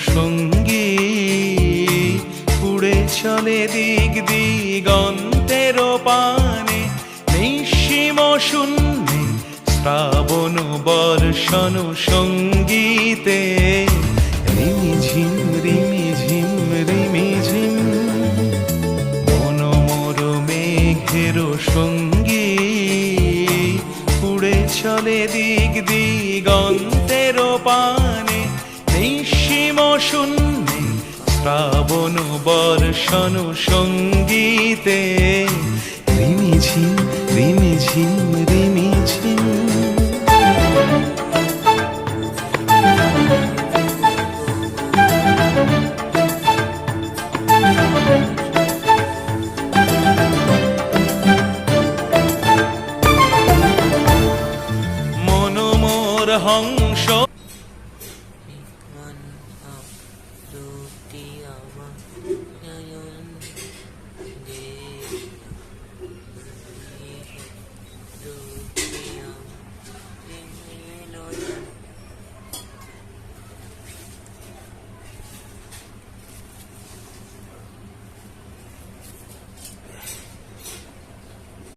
সঙ্গী উড়ে চলে দিক দিগন্তের পানে নিঃসীম শূন্যে শ্রাবণ বর্ষণ সঙ্গীতে রিমিঝিম রিমিঝিম রিমিঝিম মন মোর মেঘের সঙ্গী উড়ে চলে দিক দিগন্তের পানে নিঃসীম শূন্যে শ্রাবণ বর্ষণ সঙ্গীতে রিমিঝিম রিমিঝিম